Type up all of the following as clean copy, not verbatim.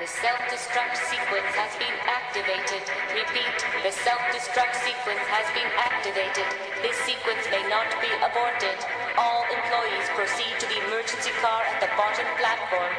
The self-destruct sequence has been activated. Repeat, the self-destruct sequence has been activated. This sequence may not be aborted. All employees proceed to the emergency car at the bottom platform.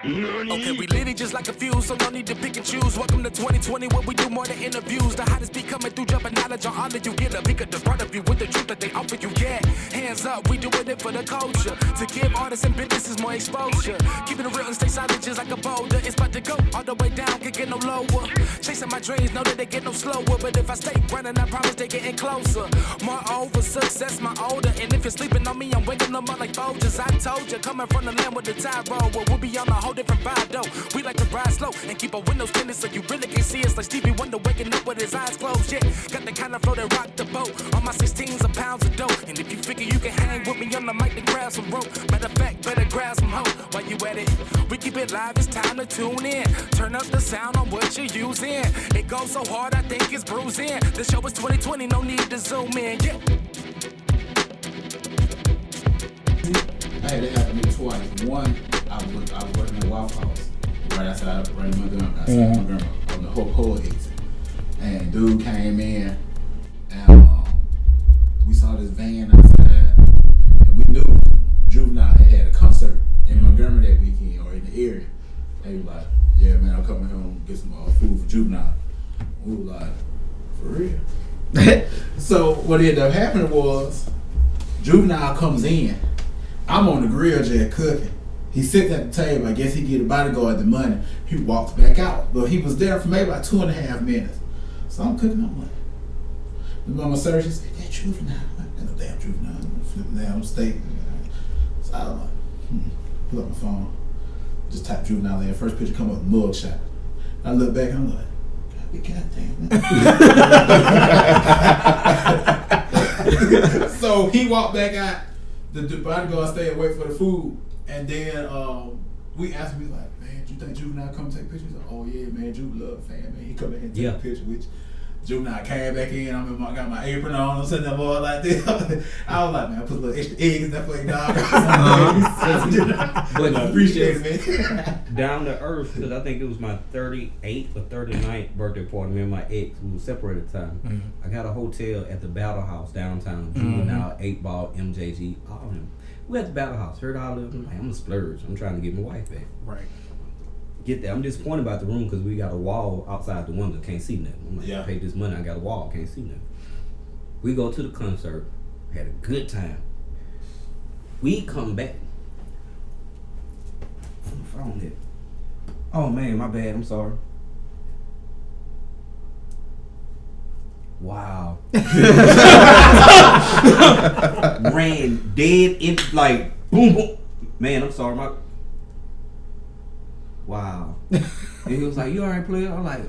Okay, we lit it just like a fuse, so no need to pick and choose. Welcome to 2020, where we do more than interviews. The hottest be coming through, jumping knowledge on all of you. Get a peek at the front of you with the truth that they offer you. Yeah, hands up, we doing it for the culture. To give artists and businesses more exposure. Keeping it real and stay silent just like a boulder. It's about to go all the way down, can't get no lower. Chasing my dreams, know that they get no slower. But if I stay running, I promise they getting closer. Moreover, success my older. And if you're sleeping on me, I'm waking them up like Folgers. I told you, coming from the land with the tide roll. Well, we'll be on a whole different vibe though. We like to ride slow and keep our windows tinted so you really can see us like Stevie Wonder waking up with his eyes closed. Yeah, got the kind of flow that rock the boat. On my 16s of pounds of dope. And if you figure you can hang with me on the mic, then grab some rope. Matter of fact, better grab some hope while you at it. We keep it live, it's time to tune in. Turn up the sound on what you're using. It goes so hard, I think it's bruising. The show is 2020, no need to zoom in. Yeah. Hey, that happened to me twice. One, I was working at Waffle House right outside Montgomery, on the whole exit. And dude came in, and we saw this van outside, and we knew Juvenile had a concert in Montgomery that weekend or in the area. They was like, "Yeah, man, I'm coming home to get some food for Juvenile." We were like, "For real?" So what ended up happening was Juvenile comes in. I'm on the grill just cooking. He sits at the table. I guess he get the bodyguard the money. He walks back out. But he was there for maybe about 2.5 minutes. So I'm cooking my money. The mama serves, she said, "That Juvenile." That no damn Juvenile. Flipping down steak. So I was like, pull up my phone. Just type Juvenile in. First picture come up, mug shot. I look back and I'm like, God damn. So he walked back out. The bodyguard stayed and wait for the food. And then we asked him, like, "Man, do you think Juvenile come take pictures?" Like, "Oh yeah, man, Juve love fan, man. He come in and take a picture with you." Juvenile came back in. I got my apron on. I'm sitting there boy like this. I was like, "Man, I put a little extra eggs in that for you, dog." But I appreciate it, man. Down to earth, because I think it was my 38th or 39th birthday party. Me and my ex, we were separated at the time. Mm-hmm. I got a hotel at the Battle House downtown. Juvenile, 8 Ball, MJG, all of them. We at the Battle House. Heard all of them. Like, I'm a splurge. I'm trying to get my wife back. Right. Get there. I'm disappointed about the room because we got a wall outside the window. Can't see nothing. I'm like, I paid this money. I got a wall. Can't see nothing. We go to the concert. Had a good time. We come back. Phone hit. Oh man, my bad. I'm sorry. Wow. Ran dead in like boom boom. Man, I'm sorry. Wow. And he was like, "You alright, player?" I'm like,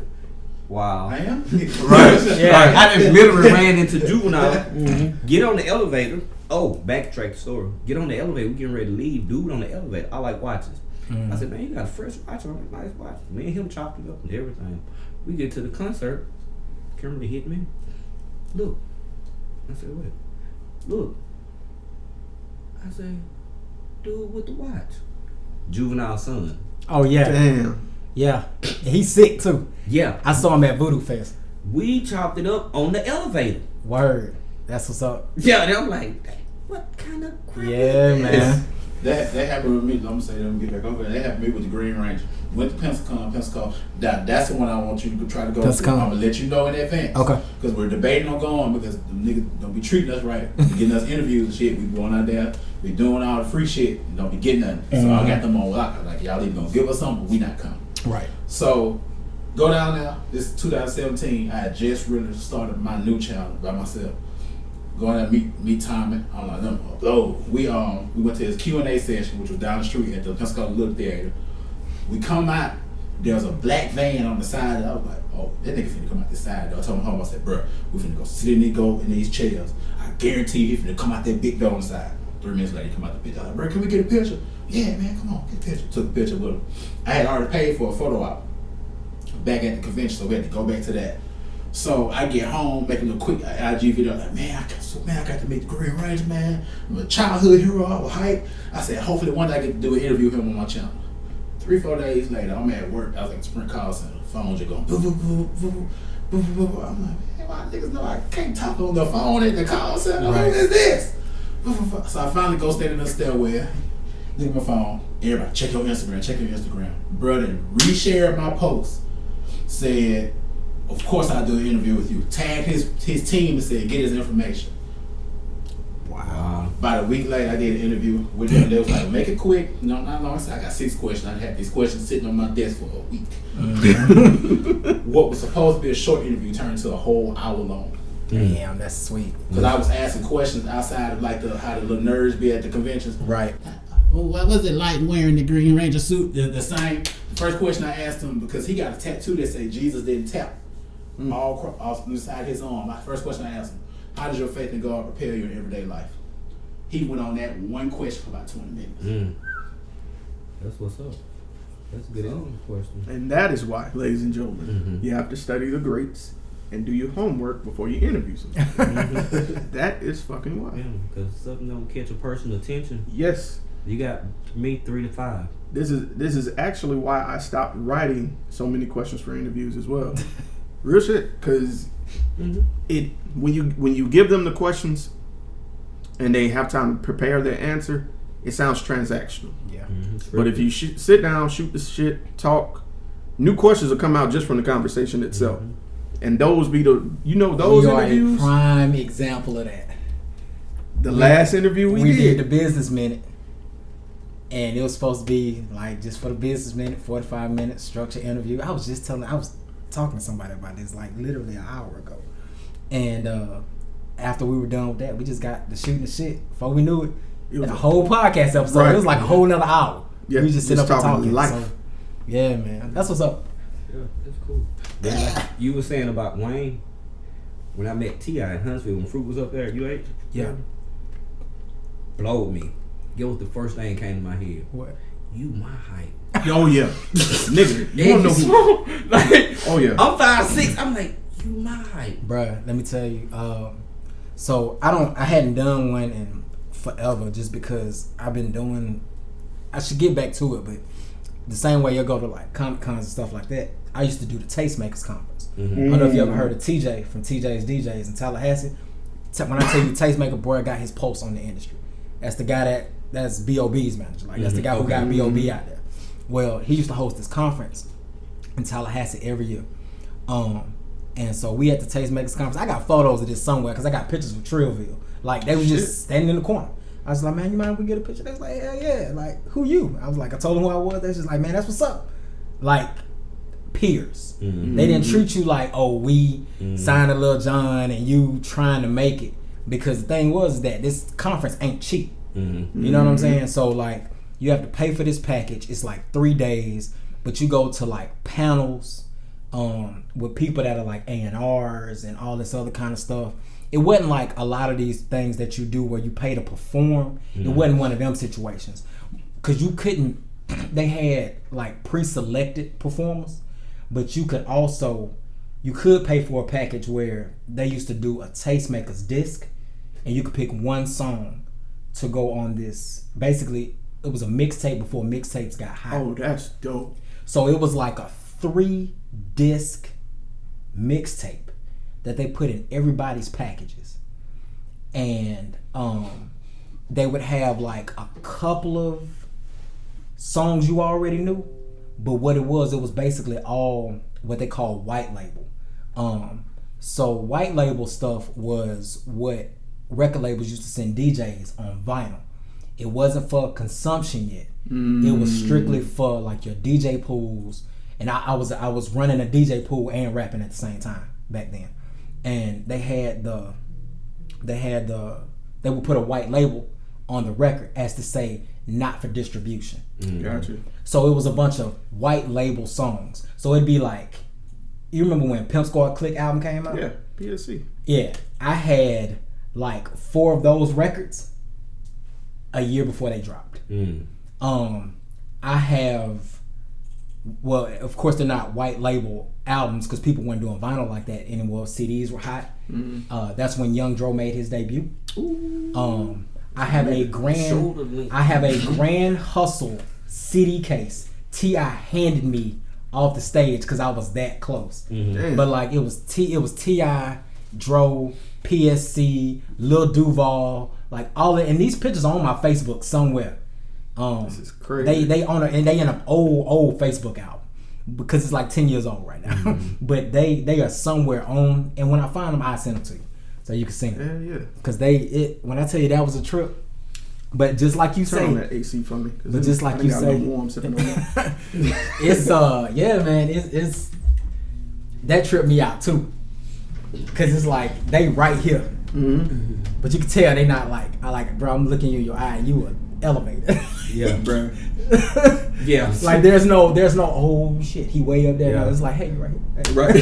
wow. I am? Right. Yeah. I just literally ran into Juvenile. Get on the elevator. Oh, backtrack the story. Get on the elevator. We getting ready to leave. Dude on the elevator. I like watches. I said, "Man, you got a fresh watch on. Nice watch." Me and him chopped it up and everything. We get to the concert. Kimberly hit me. Look. I said, "What?" Look. I said, "Dude with the watch." Juvenile's son. Oh yeah. Damn. Yeah. He's sick too. Yeah. I saw him at Voodoo Fest. We chopped it up on the elevator. Word. That's what's up. Yeah, and I'm like, what kind of crap Yeah, is this? man. That happened with me. I'm gonna say that. I'm gonna get back over. That happened to me with the Green Ranger. Went to Pensacola. That's the one I want you to try to go to. I'm gonna let you know in advance. Okay. Because we're debating on going because the niggas don't be treating us right. Getting us interviews and shit. We going out there. We doing all the free shit. And don't be getting nothing. So I got them on lock. Like y'all either gonna give us something, but we not coming. Right. So go down there. This is 2017. I had just really started my new channel by myself. Going there, meet Tommy. I'm like, we went to his Q&A session, which was down the street at the Pensacola Little Theater. We come out, there's a black van on the side. I was like, oh, that nigga finna come out this side. I told my home, I said, bro, we finna go sit in these chairs. I guarantee he finna come out that big door on the side. 3 minutes later, he come out the picture. I was like, bro, can we get a picture? Yeah, man, come on, get a picture. Took a picture with him. I had already paid for a photo op back at the convention, so we had to go back to that. So I get home, making a quick IG video, like, man, I got to meet the Green Ranger, man. I'm a childhood hero, I was hyped. I said, hopefully one day I get to do an interview with him on my channel. 3-4 days later, I'm at work. I was at the Sprint call center. Phone just going, boo, boo, boo, boo, boo, boo, boo, boo. I'm like, man, why niggas know I can't talk on the phone at the call center? Right. Who is this? Boo, boo, boo. So I finally go stand in the stairwell. Look at my phone. Everybody, check your Instagram. Brother reshared my post. Said, of course I'll do an interview with you. Tagged his team and said, get his information. Wow. About a week later, I did an interview with them. They was like, make it quick. No, not long. I said, I got 6 questions. I had these questions sitting on my desk for a week. What was supposed to be a short interview turned into a whole hour long. Damn, that's sweet. Because I was asking questions outside of like how the little nerds be at the conventions. Right. Well, what was it like wearing the Green Ranger suit? The same. The first question I asked him, because he got a tattoo that say Jesus didn't tap all inside his arm. My first question I asked him, how does your faith in God prepare you in everyday life? He went on that one question for about 20 minutes. That's what's up. That's a good question. And that is why, ladies and gentlemen, you have to study the greats and do your homework before you interview somebody. That is fucking why. Yeah, because something don't catch a person's attention. Yes. You got me 3 to 5. This is actually why I stopped writing so many questions for interviews as well. Real shit, because it when you give them the questions and they have time to prepare their answer, it sounds transactional. Yeah. But if you sit down, shoot the shit, talk, new questions will come out just from the conversation itself. And those be those interviews. A prime example of that. The last interview we did the business minute. And it was supposed to be like just for the business minute, 45 minutes structured interview. I was talking to somebody about this like literally an hour ago. And after we were done with that, we just got to shooting the shit. Before we knew it was a whole podcast episode. Right. It was like a whole nother hour. Yeah, we just sit up and talking. Life. So, yeah, man. That's what's up. Yeah, that's cool. Like you were saying about Wayne, when I met T.I. in Huntsville, when Fruit was up there at UH? Yeah. Blowed me. Get what the first thing came to my head. What? You my height. Oh yeah. Nigga, you wanna know who? Like, oh yeah. I'm 5'6". I'm like, you my height. Bruh, let me tell you. So I hadn't done one in forever just because I've been doing, I should get back to it, but the same way you'll go to like Comic Cons and stuff like that, I used to do the Tastemakers Conference. I don't know if you ever heard of TJ from TJ's DJs in Tallahassee. When I tell you Tastemaker, boy, got his pulse on the industry. That's the guy that's B.O.B.'s manager. Like that's the guy who got B.O.B. out there. Well, he used to host this conference in Tallahassee every year. And so we at the Tastemakers Conference. I got photos of this somewhere because I got pictures with Trillville. Like they was just standing in the corner. I was like, man, you mind if we get a picture? They was like, hell yeah. Like, who you? I was like, I told them who I was. They was just like, man, that's what's up. Like, peers. They didn't treat you like, oh, we signed a Lil Jon and you trying to make it. Because the thing was that this conference ain't cheap. You know what I'm saying? So like you have to pay for this package. It's like 3 days, but you go to like panels with people that are like A&Rs and all this other kind of stuff. It wasn't like a lot of these things that you do where you pay to perform. It wasn't one of them situations because you couldn't. They had like pre-selected performers, but you could pay for a package where they used to do a Tastemakers disc, and you could pick one song to go on this. Basically, it was a mixtape before mixtapes got hot. Oh, that's dope. So it was like a 3-disc mixtape that they put in everybody's packages. And they would have like a couple of songs you already knew, but what it was basically all what they call white label. So white label stuff was what record labels used to send DJs on vinyl. It wasn't for consumption yet. It was strictly for like your DJ pools. And I was running a DJ pool and rapping at the same time back then. And they would put a white label on the record as to say not for distribution. Gotcha. So it was a bunch of white label songs. So it'd be like, you remember when Pimp Squad Click album came out? Yeah, PSC. Yeah, I had like 4 of those records a year before they dropped. I have, well, of course they're not white label albums because people weren't doing vinyl like that anymore. CDs were hot. That's when Young Dro made his debut. I have a Grand Hustle CD case T.I. handed me off the stage because I was that close. Damn. But like it was T.I., Dro, PSC, Lil Duval, like all of, and these pictures are on my Facebook somewhere. This is crazy. They own it, and they in an old Facebook album because it's like 10 years old right now. But they are somewhere on, and when I find them, I send them to you so you can sing it. Yeah. Because when I tell you that was a trip. But just like you Turn on say, that AC for me. but just like you say, warm sitting on that. it's yeah, man, it's that tripped me out too. Cause it's like they right here, but you can tell they not like. I like, bro. I'm looking you in your eye, and you were elevated. Yeah, bro. Yeah. Like there's no oh shit, he way up there. Yeah. No, it's like, hey, you right here. Hey. Right.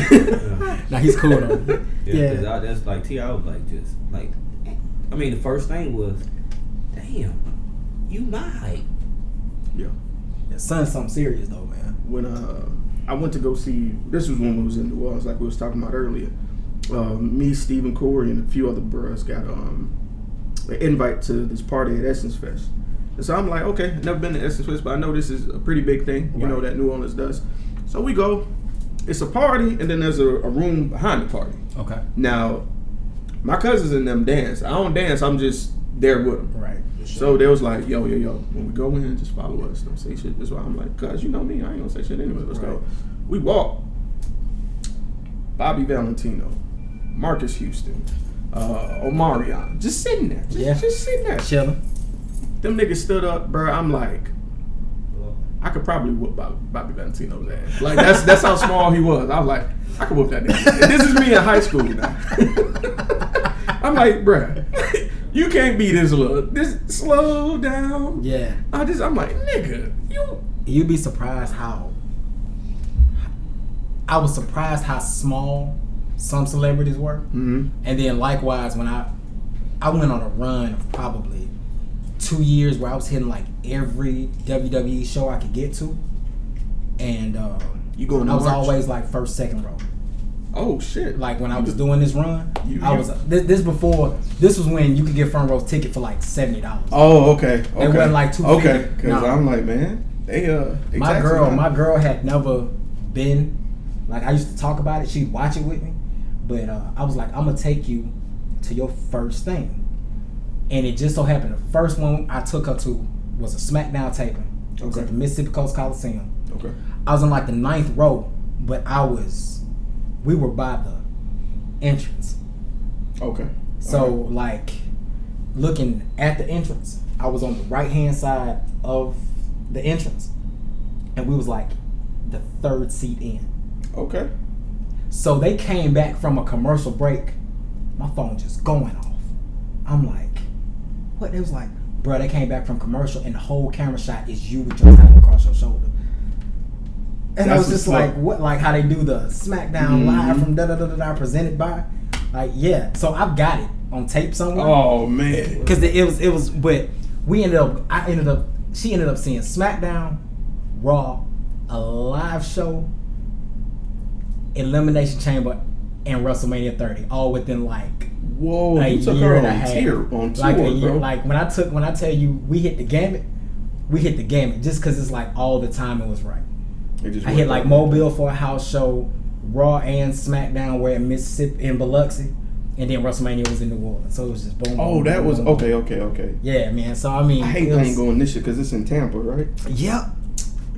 Now he's cool though. Yeah. That's like T.I. was like just like. I mean, the first thing was, damn, you my height. Yeah. Son's something serious though, man. When I went to go see, this was when we was in New Orleans, like we was talking about earlier. Me, Stephen Corey, and a few other bros got an invite to this party at Essence Fest. And so I'm like, okay, never been to Essence Fest, but I know this is a pretty big thing, you know, that New Orleans does. So we go. It's a party, and then there's a room behind the party. Okay. Now, my cousins and them dance. I don't dance. I'm just there with them. Right. So they was like, yo, when we go in, just follow us. Don't say shit. That's why I'm like, cuz you know me, I ain't gonna say shit anyway. Let's go. We walk. Bobby Valentino, Marcus Houston, Omarion, just sitting there. Just sitting there. Chilling. Them niggas stood up, bro. I'm like, I could probably whoop Bobby Valentino's ass. Like, that's how small he was. I was like, I could whoop that nigga. And this is me in high school now. I'm like, bruh, you can't be this little. This slow down. Yeah. I'm like, nigga, You'd be surprised how. I was surprised how small some celebrities were. Mm-hmm. And then likewise, when I went on a run of probably 2 years where I was hitting like every WWE show I could get to, and You going to I was March? always like first, second row. Oh shit! Like when I was doing this run, I was this was when you could get front row ticket for like $70. Oh, okay. It wasn't like $250. Okay, because I'm like, man, they my girl had never been. Like I used to talk about it, she'd watch it with me, but I was like, I'm gonna take you to your first thing, and it just so happened the first one I took her to was a SmackDown taping. It was at the Mississippi Coast Coliseum. Okay. I was in like the 9th row, but we were by the entrance. Okay. So like looking at the entrance, I was on the right hand side of the entrance, and we was like the 3rd seat in. Okay. So they came back from a commercial break. My phone just going off. I'm like, what? It was like, bro, they came back from commercial and the whole camera shot is you with your hand across your shoulder. And I was just like, what? Like how they do the SmackDown live from da-da-da-da-da presented by? Like, yeah. So I've got it on tape somewhere. Oh, man. Because it was, but she ended up seeing SmackDown, Raw, a live show, Elimination Chamber, and WrestleMania 30, all within like whoa, a you took year her and a on half. on tour, Like a year, bro. like when I tell you we hit the gamut just because it's like all the time it was right. I hit like Mobile for a house show, Raw and SmackDown were in Mississippi, in Biloxi, and then WrestleMania was in New Orleans. So it was just boom. Oh, boom, that boom, was boom, okay. Yeah, man. So I mean, I hate I ain't going this shit because it's in Tampa, right? Yep.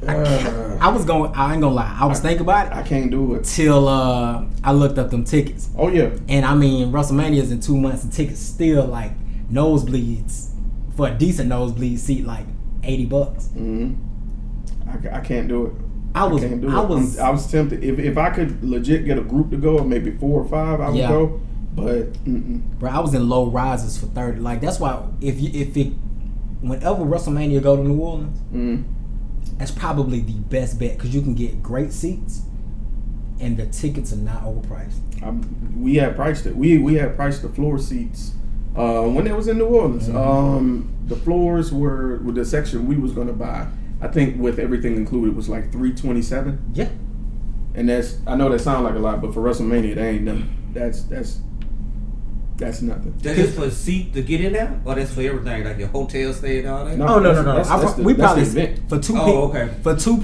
I ain't gonna lie. I was thinking about it. I can't do it till I looked up them tickets. Oh yeah. And I mean, WrestleMania is in 2 months, and tickets still like nosebleeds for a decent nosebleed seat, like $80. Mm-hmm. I can't do it. I was tempted. If I could legit get a group to go, or maybe 4 or 5, I would go. But bro, I was in low rises for 30. Like that's why whenever WrestleMania go to New Orleans, that's probably the best bet because you can get great seats, and the tickets are not overpriced. We had priced it. We had priced the floor seats when it was in New Orleans. The floors were with the section we was gonna buy. I think with everything included was like $327. Yeah. And I know that sounds like a lot, but for WrestleMania, that ain't nothing. That's That's nothing. That's just for a seat to get in there, or that's for everything, like your hotel stay and all that. No. Oh no. We that's probably the event. for two Oh, people. okay. For two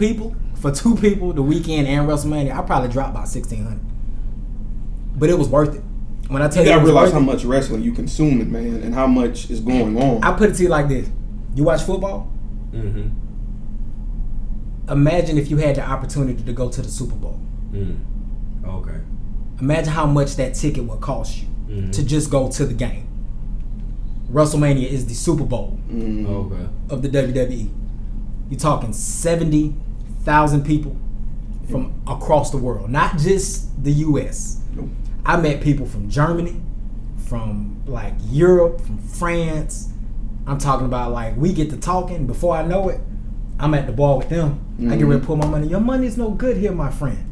people, the weekend and WrestleMania, I probably dropped about $1,600. But it was worth it. When I tell You you, gotta it was realize worth how it, much wrestling you consuming, man, and how much is going on. I put it to you like this: you watch football. Mm-hmm. Imagine if you had the opportunity to go to the Super Bowl. Okay. Imagine how much that ticket would cost you to just go to the game. WrestleMania is the Super Bowl Okay. of the WWE. You're talking 70,000 people from across the world, not just the U.S. Nope. I met people from Germany, from like Europe, from France. I'm talking about like we get to talking. Before I know it, I'm at the bar with them. I get ready to pull my money. Your money's no good here, my friend.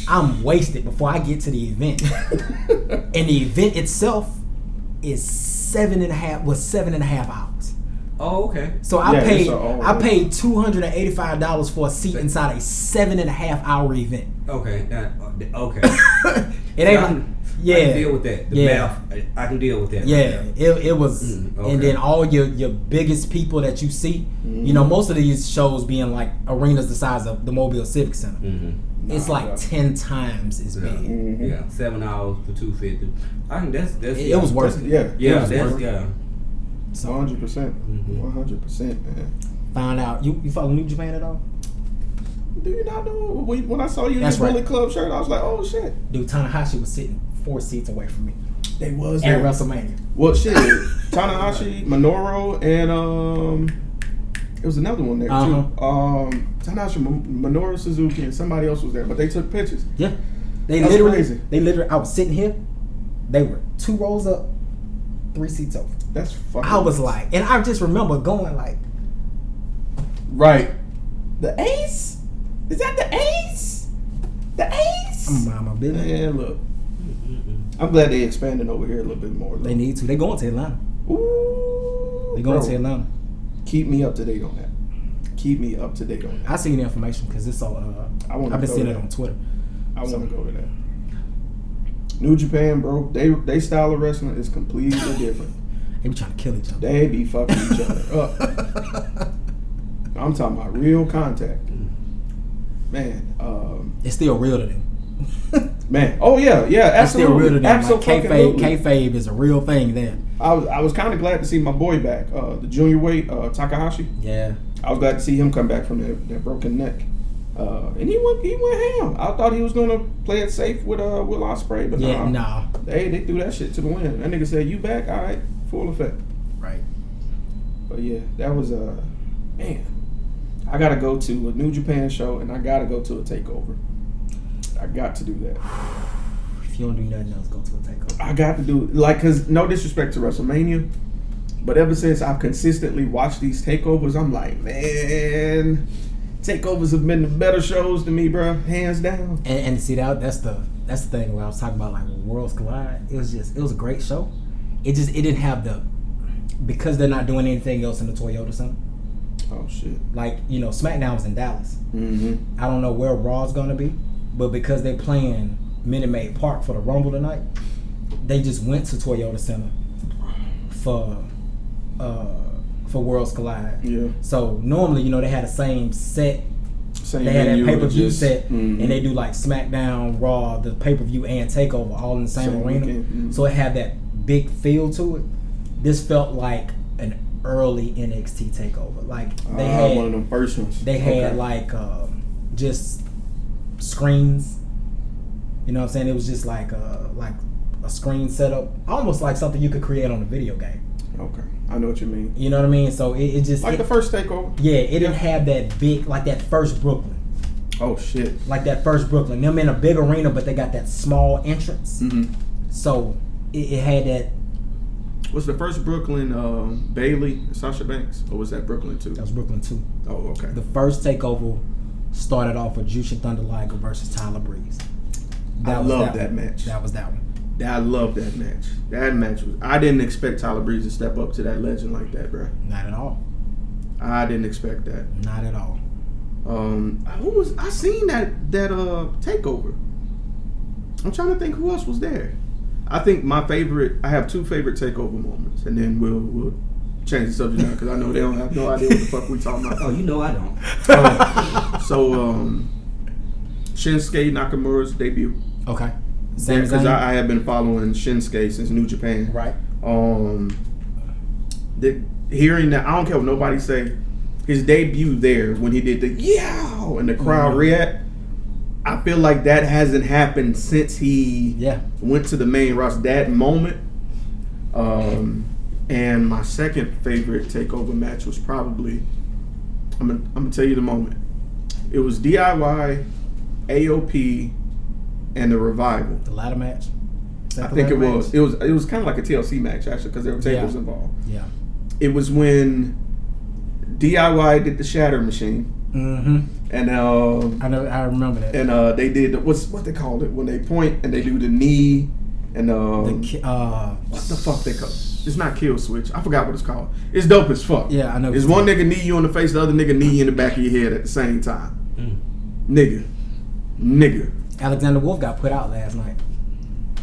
I'm wasted before I get to the event. And the event itself is 7.5 hours. Oh, okay. So I paid $285 for a seat inside a 7.5 hour event. Okay. Okay. It ain't I like, can yeah. deal with that. The Yeah. math, I can deal with that. Yeah, it was, okay. and then all your biggest people that you see, you know, most of these shows being like arenas the size of the Mobile Civic Center. It's like 10 times as big. Yeah, 7 hours for $250. I think that's It was worth it. Yeah. Yeah, was that's worth it. 100%. 100%, man. Found out you follow New Japan at all? Do you not know? When I saw you in That's your right. Bullet Club shirt, I was like, oh shit. Dude, Tanahashi was sitting 4 seats away from me They was at there. WrestleMania. Well, shit. Tanahashi, Minoru, and it was another one there too. Tanahashi, Minoru Suzuki, and somebody else was there, but they took pictures. Yeah, That's crazy. I was sitting here. They were 2 rows up, 3 seats over. That's fucking. I was like, and I just remember going like, right. The Ace? Is that the Ace? The Ace? I'm mind my business. Man, look. I'm glad they expanded over here a little bit more. Though. They need to. They going to Atlanta. Ooh. They going bro. to Atlanta. Keep me up to date on that. Keep me up to date on that. I seen the information because it's all. I've been seeing it on Twitter. I want to go to that. New Japan, bro. They style of wrestling is completely different. They be trying to kill each other. They be fucking each other up. I'm talking about real contact. Man, It's still real to them. man. Oh yeah, It's still real to absolutely, them. Like, absolutely. kayfabe is a real thing then. I was kind of glad to see my boy back, the junior weight Takahashi. Yeah. I was glad to see him come back from that broken neck, and he went ham. I thought he was gonna play it safe with Will Ospreay, but Nah. they threw that shit to the wind. That nigga said, "You back? All right, full effect." Right. But yeah, that was man. I gotta go to a New Japan show, and I gotta go to a takeover. I got to do that. If you don't do nothing else, go to a takeover. I got to do it. Like, cause no disrespect to WrestleMania, but ever since I've consistently watched these takeovers, I'm like, man, takeovers have been the better shows to me, bro, hands down. And see that's the thing where I was talking about like when Worlds Collide. It was a great show. It didn't have because they're not doing anything else in the Toyota Center. Oh shit. Like, you know, SmackDown was in Dallas. Mm-hmm. I don't know where Raw's gonna be, but because they're playing Minute Maid Park for the Rumble tonight, they just went to Toyota Center for Worlds Collide. Yeah. So normally, you know, they had the same set. Same They had that venue, pay-per-view just- set, mhm. and they do like SmackDown, Raw, the pay-per-view, and Takeover all in the same arena. weekend, mhm. So it had that big feel to it. This felt like an early NXT Takeover. Like they had one of them first ones. they had Okay. like just screens. You know what I'm saying? It was just like a screen setup, almost like something you could create on a video game. Okay, I know what you mean. You know what I mean? So it just Like the first takeover. yeah, it didn't have that big like that first Brooklyn. Oh shit. Like that first Brooklyn. Them in a big arena, but they got that small entrance. Mm-hmm. So it had that. Was the first Brooklyn Bailey and Sasha Banks, or was that Brooklyn too? That was Brooklyn 2. Oh, okay. The first takeover started off with Jushin Thunder Liger versus Tyler Breeze. I love that match. That was that one. I love that match. That match was. I didn't expect Tyler Breeze to step up to that legend like that, bro. Not at all. I didn't expect that. Not at all. Who was? I seen that takeover. I'm trying to think who else was there. I think my favorite. I have two favorite takeover moments, and then we'll change the subject now because I know they don't have no idea what the fuck we talking about. Oh, you know I don't. Shinsuke Nakamura's debut. Okay. Same Because I have been following Shinsuke since New Japan. Right. Hearing that, I don't care what nobody say. His debut there when he did the yow and the crowd react. I feel like that hasn't happened since he went to the main roster. That moment. And my second favorite takeover match was probably. I'm gonna tell you the moment. It was DIY, AOP, and the Revival. The ladder match. I think it was. It was kind of like a TLC match actually because there were tables involved. Yeah. It was when DIY did the Shatter Machine. Mm-hmm. And I remember that. And they did what they called it when they point and they do the knee and what the fuck they call it? It's not kill switch. I forgot what it's called. It's dope as fuck. Yeah, I know. It's one nigga knee you in the face, the other nigga knee you in the back of your head at the same time. Nigga. Alexander Wolf got put out last night.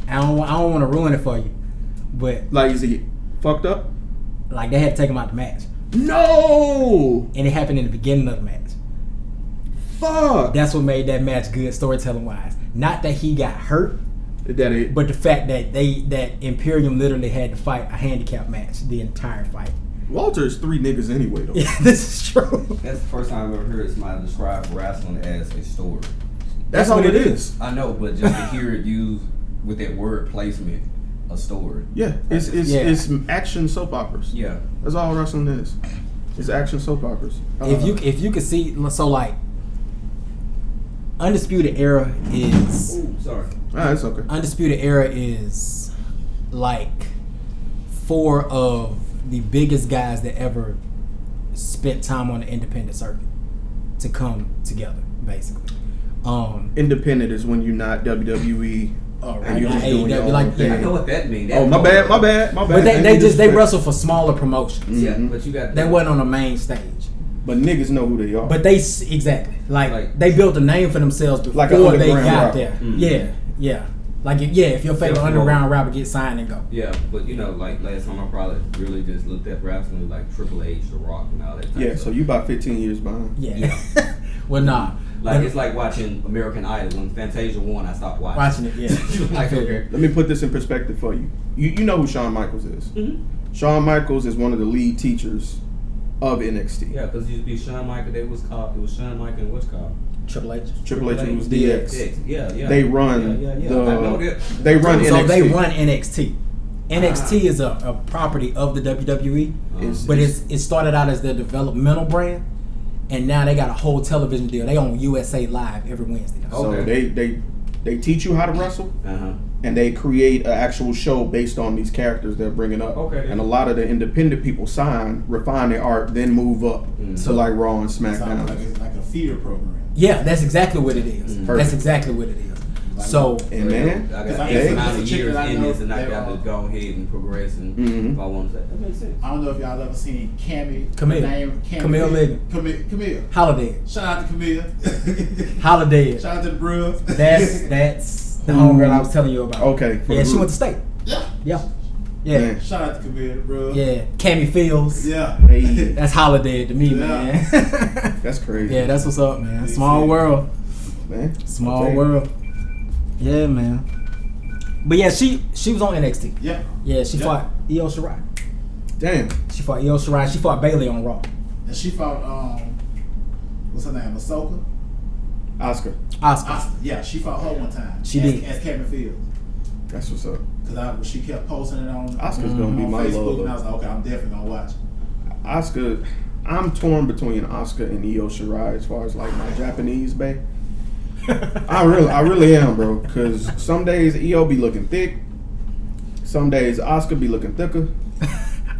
I don't want to ruin it for you, but like, is he fucked up? Like they had to take him out the match. No. And it happened in the beginning of the match. Fuck. That's what made that match good storytelling wise. Not that he got hurt, but the fact that that Imperium literally had to fight a handicap match the entire fight. Walter is 3 niggas anyway though. Yeah, this is true. That's the first time I've ever heard somebody describe wrestling as a story. That's all it is. I know, but just to hear it used with that word placement, a story. Yeah, it's action soap operas. Yeah, that's all wrestling is. It's action soap operas. If you could see, so like, Undisputed Era is. Ooh, sorry. It's okay. Undisputed Era is like 4 of the biggest guys that ever spent time on the independent circuit to come together, basically. Independent is when you're not WWE. And you're just doing your own thing. I know what that means. My bad. But they wrestle for smaller promotions. Mm-hmm. Yeah, but you got. They wasn't on the main stage. But niggas know who they are. But they like they built a name for themselves before like they got rapper. there. Mm-hmm. Yeah. Like if your favorite underground rapper gets signed and go. Yeah, but like last time I probably really just looked at wrestling like Triple H, The Rock, and all that. Yeah, so you about 15 years behind. Yeah. Well, nah. Like it's like watching American Idol. When Fantasia won, I stopped watching it. Yeah. Like, okay. Let me put this in perspective for you. You know who Shawn Michaels is. Mm-hmm. Shawn Michaels is one of the lead teachers of NXT. Yeah, because it used to be Shawn Michaels. It was Shawn Michaels and what's called Triple H. Triple H was DX. Yeah. They run They run NXT. So they run NXT. NXT is a property of the WWE, but it started out as their developmental brand, and now they got a whole television deal. They on USA Live every Wednesday. So they teach you how to wrestle, and they create an actual show based on these characters they're bringing up. Okay. And a lot of the independent people sign, refine their art, then move up to like Raw and SmackDown. Like a theater program. Yeah, that's exactly what it is. That's exactly what it is. So, and man, I got X amount of years in this, and I got to go ahead and progress. And if I want to say, that makes sense. I don't know if y'all ever seen Camille Holiday. Shout out to Camille. Holiday. Shout out to the bros. That's the homegirl I was telling you about. Okay. Yeah, she went to state. Yeah. Man. Shout out to Camille, bro. Yeah, Cammy Fields. Yeah. Hey. That's Holiday to me, man. That's crazy. Yeah, that's what's up, man. Small world. Man. Small world. Yeah, man. But yeah, she was on NXT. Yeah. Yeah, she fought Io Shirai. Damn. She fought Io Shirai. She fought Bayley on Raw. And she fought what's her name? Ahsoka? Oscar. Yeah, she fought her one time. She did. As Kevin Fields. That's what's up. Because she kept posting it on Oscar's gonna be my Facebook, love. and I was like, okay, I'm definitely gonna watch. Oscar, I'm torn between Oscar and Io Shirai as far as like my Japanese bae. I really am, bro. Because some days Io be looking thick, some days Oscar be looking thicker.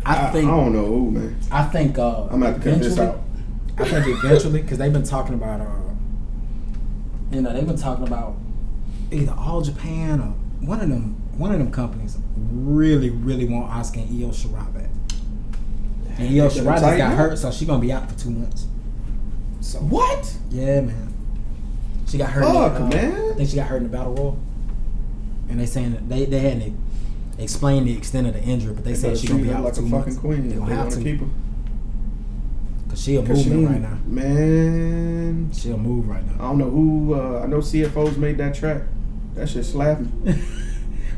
I don't know who, man. I think I'm gonna have to cut this out. I think eventually, because they've been talking about, they've been talking about either All Japan or one of them companies really, really want Oscar and Io Shirai back. And Io Shirai just got hurt, so she's gonna be out for 2 months. So what? Yeah, man. She got hurt. Man. I think she got hurt in the Battle Royal. And they saying that they had explain the extent of the injury, but they said she's gonna be out like for 2 a months. fucking queen. They They gonna have want to to, keep her. cause she a movement right now. Man, She'll move right I now. don't know who. I know CFOs made that track. That shit slapping.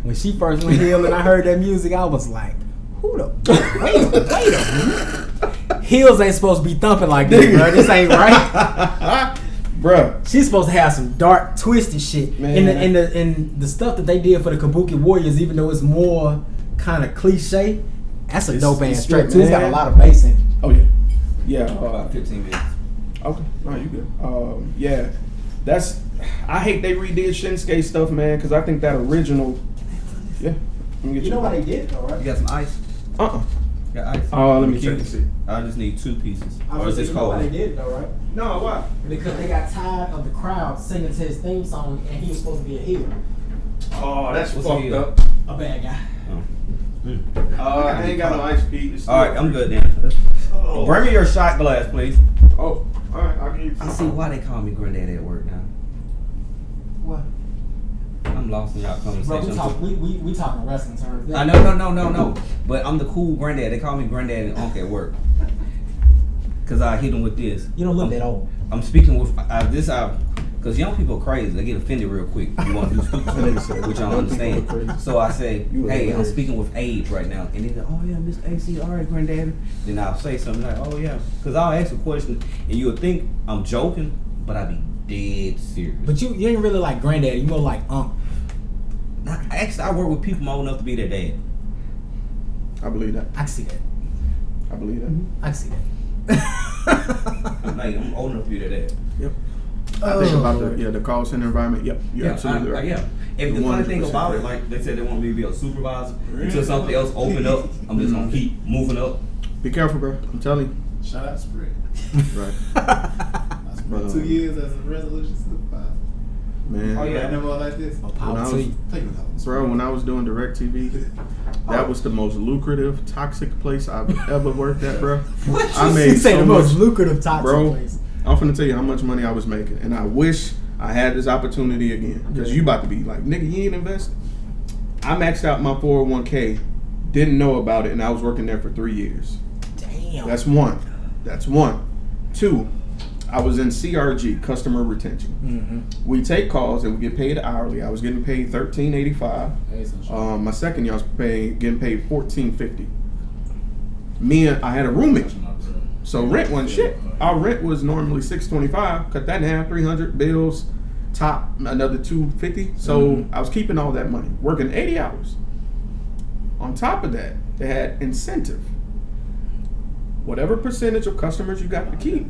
When she first went heel and I heard that music, I was like, who the wait a minute. Heels ain't supposed to be thumping like this, bro. This ain't right. Bruh. She's supposed to have some dark, twisted shit. Man. And the stuff that they did for the Kabuki Warriors, even though it's more kind of cliche, that's a dope ass track too. It's got a lot of bass in it. Oh yeah. Yeah. About 15 minutes. Okay. No, you good. Yeah. That's. I hate they redid Shinsuke stuff, man, because I think that original. Yeah. Let me get You know why they did it though, right? You got some ice? Got ice? Let me check check and see. I just need 2 pieces. I Or was is this you know why they cold? did it though, right? No, why? Because they got tired of the crowd singing to his theme song, and he was supposed to be a heel, Oh, that's What's fucked the deal? up. a bad guy. I ain't got no ice, Pete. It's Alright, I'm good then. Oh. Bring me your shot glass, please. Oh, all right. I'll give you. I see why they call me granddad at work now. What? I'm lost in y'all Bro, conversation. we talking wrestling terms. I no. But I'm the cool granddad. They call me granddad and uncle at work. Cause I hit them with this. You don't look that old. I'm speaking with because young people are crazy. They get offended real quick. You want to do stupid stuff, which I don't understand. So I say, hey, I'm speaking with age right now. And they go, oh yeah, Miss AC, all right, granddaddy. Then I'll say something like, oh yeah. Because I'll ask a question and you'll think I'm joking, but I be dead serious. But you ain't really like granddaddy. You more like Actually, I work with people old enough to be their dad. I believe that. I can see that. I believe that. I can see that. I'm old enough to be their dad. Yep. I think about the call center environment. Yep, you're absolutely right. Yeah. If the funny thing about it, like they said, they want me to be a supervisor until something else open up. I'm just gonna keep moving up. Be careful, bro. I'm telling you. Shout out to Spread. Right. I spent 2 years as a resolution supervisor. Man. Oh, yeah. I never like this. Bro, when I was doing DirecTV, that was the most lucrative, toxic place I've ever worked at, bro. I made say so the much, most lucrative toxic bro. place. I'm finna tell you how much money I was making, and I wish I had this opportunity again. Because you about to be like, nigga, you ain't invested. I maxed out my 401k, didn't know about it, and I was working there for 3 years. Damn. That's one. 2, I was in CRG, customer retention. We take calls and we get paid hourly. I was getting paid $13.85. My second year I was getting paid $14.50. I had a roommate, so rent wasn't shit. Our rent was normally $625. Cut that in half, 300 bills, top another $250. So I was keeping all that money, working 80 hours. On top of that, they had incentive. Whatever percentage of customers you got to keep,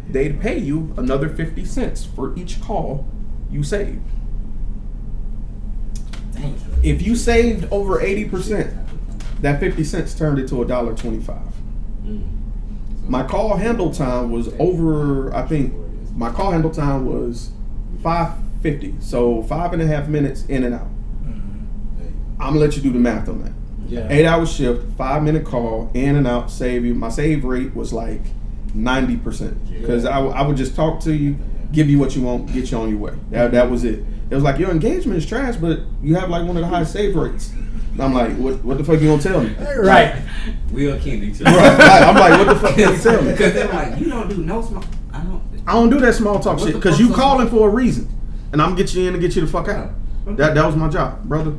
they'd pay you another 50 cents for each call you saved. Damn. If you saved over 80%, that 50 cents turned into $1.25. My call handle time was my call handle time was 5:50, so 5.5 minutes in and out. I'm gonna let you do the math on that. Yeah. 8-hour shift, 5-minute call, in and out, save you. My save rate was like 90% because I would just talk to you, give you what you want, get you on your way. That was it. It was like, your engagement is trash, but you have like one of the highest save rates. And I'm like, what the fuck you gonna tell me? Right. We are kin each other. Right. I'm like, what the fuck can you tell me? Because they're like, you don't do no small. I don't do that small talk shit because you calling for a reason, and I'm gonna get you in and get you the fuck out. That was my job, brother.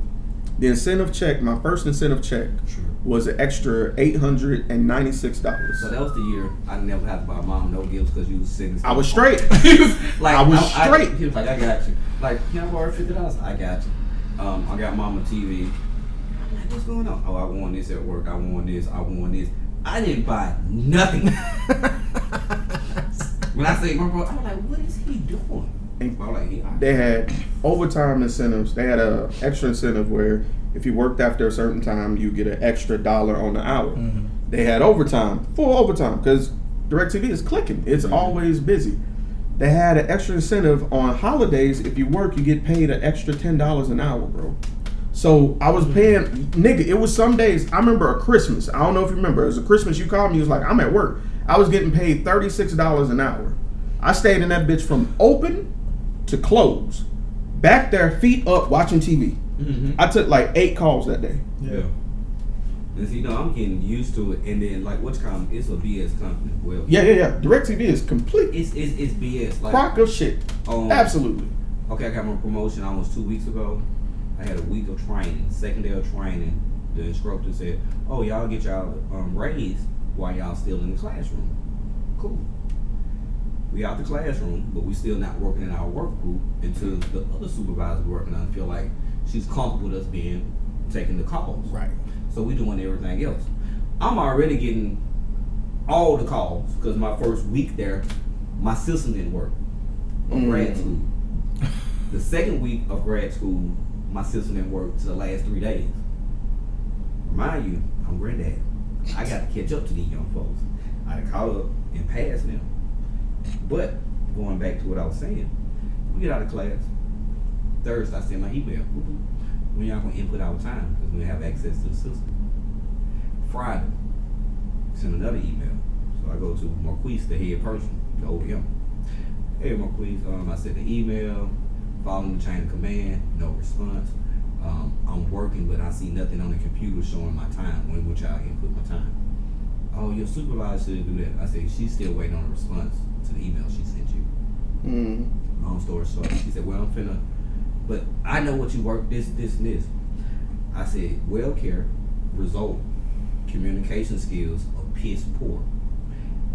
The incentive check, my first incentive check, was an extra $896. So that was the year I never had to buy mom no gifts because you was sick. I was straight. Like, I was straight. He was like, I got you. Like, can I borrow $50? I got you. I got mom a TV. I'm like, what's going on? Oh, I won this at work. I won this. I didn't buy nothing. When I say my bro, I was like, what is he doing? They had overtime incentives. They had a extra incentive where if you worked after a certain time, you get an extra $1 on the hour. They had overtime, full overtime, because DirecTV is clicking. It's always busy. They had an extra incentive on holidays. If you work, you get paid an extra $10 an hour, bro. So I was paying, nigga, it was some days. I remember a Christmas. I don't know if you remember. It was a Christmas. You called me. You was like, I'm at work. I was getting paid $36 an hour. I stayed in that bitch from open to close. Back there, feet up, watching TV. I took like 8 calls that day. Yeah. And you know, I'm getting used to it. And then, like, it's a BS company. Well, Yeah. DirecTV is complete. It's BS. Like, Crock of shit. Absolutely. Okay, I got my promotion almost 2 weeks ago. I had a week of training. Second day of training, the instructor said, "Oh, y'all get y'all raise while y'all still in the classroom." Cool. We out the classroom, but we still not working in our work group until the other supervisor working on it feel like she's comfortable with us taking the calls. Right. So we doing everything else. I'm already getting all the calls because my first week there, my system didn't work of grad school. The second week of grad school, my system didn't work to the last 3 days. Remind you, I'm granddad. I got to catch up to these young folks. I caught up and passed them. But going back to what I was saying, we get out of class. Thursday, I send my email. When y'all gonna input our time because we have access to the system. Friday, send another email. So I go to Marquise, the head person, the OEM. Hey Marquise, I sent the email, following the chain of command, no response. I'm working, but I see nothing on the computer showing my time. When would y'all input my time? Oh, your supervisor should do that. I said, she's still waiting on a response to the email she sent you. Long story short, she said, well, I'm finna, but I know what you work, this, and this. I said, well care, result, communication skills are piss poor.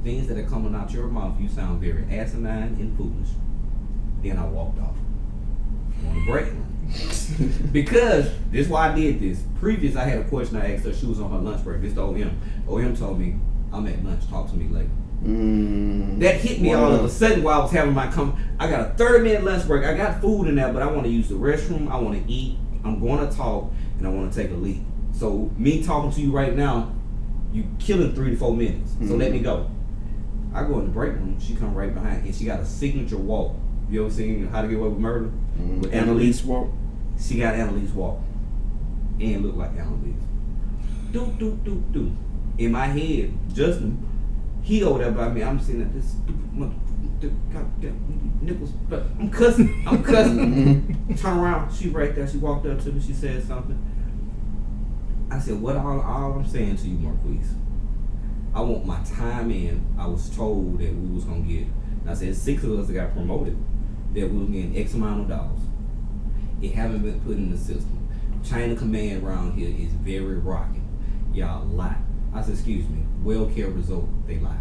Things that are coming out your mouth, you sound very asinine and foolish. Then I walked off. On the break room. Because this is why I did this. Previous, I had a question I asked her. She was on her lunch break. This the OM. OM told me, I'm at lunch. Talk to me later. That hit me all of a sudden while I was having my I got a 30-minute lunch break. I got food in there, but I want to use the restroom. I want to eat. I'm going to talk, and I want to take a leak. So me talking to you right now, you killing 3 to 4 minutes. So let me go. I go in the break room. She come right behind, and she got a signature walk. You ever seen How to Get Away with Murder? With Annalise walk. She got Annalise walk. And look like Annalise. Do. In my head, Justin, he over there by me. I'm sitting at this stupid goddamn nipples. But I'm cussing. Turn around. She right there. She walked up to me. She said something. I said, what all I'm saying to you, Marquise, I want my time in. I was told that we was going to get, and I said 6 of us that got promoted, that we was getting X amount of dollars. It haven't been put in the system. Chain of command around here is very rocking. Y'all lie. I said, excuse me, well care result, they lie.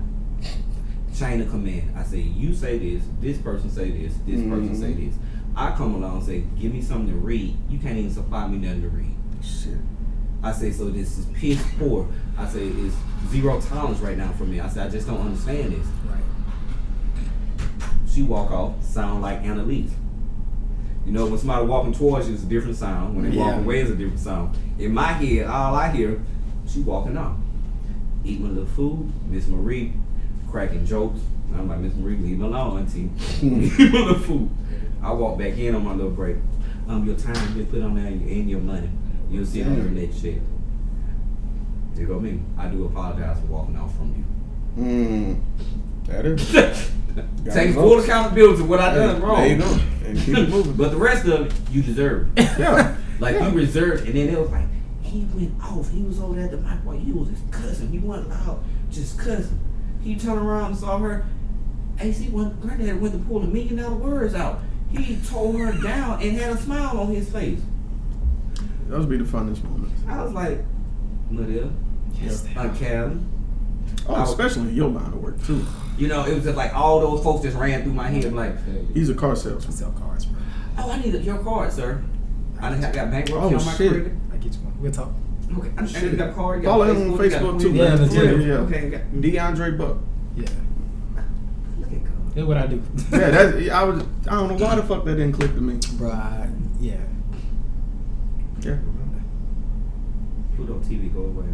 Chain of command. I say, you say this person say this person say this. I come along and say, give me something to read. You can't even supply me nothing to read. Shit. I say, so this is piss poor. I say, it's 0 tolerance right now for me. I said, I just don't understand this. Right. She walk off, sound like Annalise. You know, when somebody walking towards you, it's a different sound. When they walk away, it's a different sound. In my head, all I hear, she walking off. Eating a little food, Miss Marie, cracking jokes. I'm like, Miss Marie, leave me alone, auntie. Leave me a little food. I walk back in on my little break. Your time you put on there and your money. You'll see it on your next check. There go me. I do apologize for walking off from you. That is. Take full accountability for what I done wrong. There you go. And keep it moving. But the rest of it, you deserve. Yeah. Like you reserved, and then it was like, he went off. He was over there at the mic while he was his cousin. He wasn't loud, just cussing. He turned around and saw her. AC granddad went to pull $1 million words out. He tore her down and had a smile on his face. Those be the funnest moments. I was like, Lydia, Calvin. Oh, especially in your line of work too. You know, it was just like all those folks just ran through my head like, he's a car salesman. Sell cars, bro. oh, I need your card, sir. I got bankruptcy on my shit. credit. I get you one. We'll talk. Okay, I need a card. Follow him on Facebook too. Yeah, man. legit. Yeah. Okay, DeAndre Buck. Yeah. look at God. That's what I do. Yeah, I don't know why the fuck that didn't click to me. Bro, yeah. Yeah. Pluto TV, go away.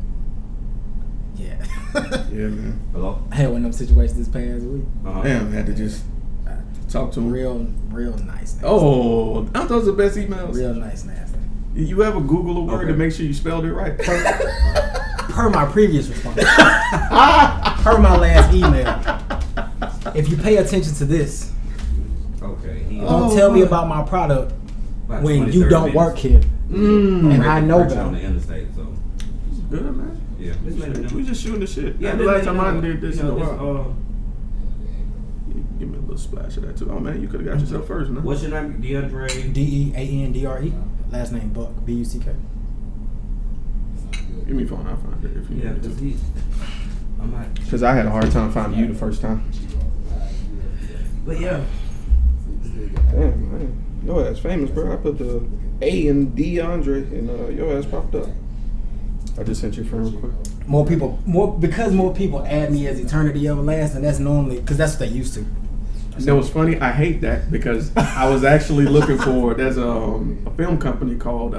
Yeah. Yeah, man. Hello? I had one of them situations this past week. Damn, I had to just talk to him. Real nice. Nasty. Oh, aren't those the best emails? Real nice, nasty. You ever Google a word Okay. to make sure you spelled it right? Per my previous response. Per my last email. If you pay attention to this, Okay. don't tell me about my product About when 20, you 30 don't minutes. work here. And I know Bridge on that. the interstate, so Good, man. yeah. Just let me know. We just shooting the shit. Yeah, the just last let me time I know. did this You in a know, while. Give me a little splash of that too. Oh man, you could have got yourself first, man. What's your name? DeAndre. DeAndre. Last name Buck. Buck. Give me your phone. I'll find it if you Yeah, need because to. he. I'm not. Because I had a hard time finding you the first time. But yeah. Damn, man. Your ass famous, bro. I put the A in DeAndre and your ass popped up. I just sent your friend real quick. More people add me as Eterniti Everlasting. That's normally because that's what they used to. You know what's funny? I hate that because I was actually looking for. There's a film company called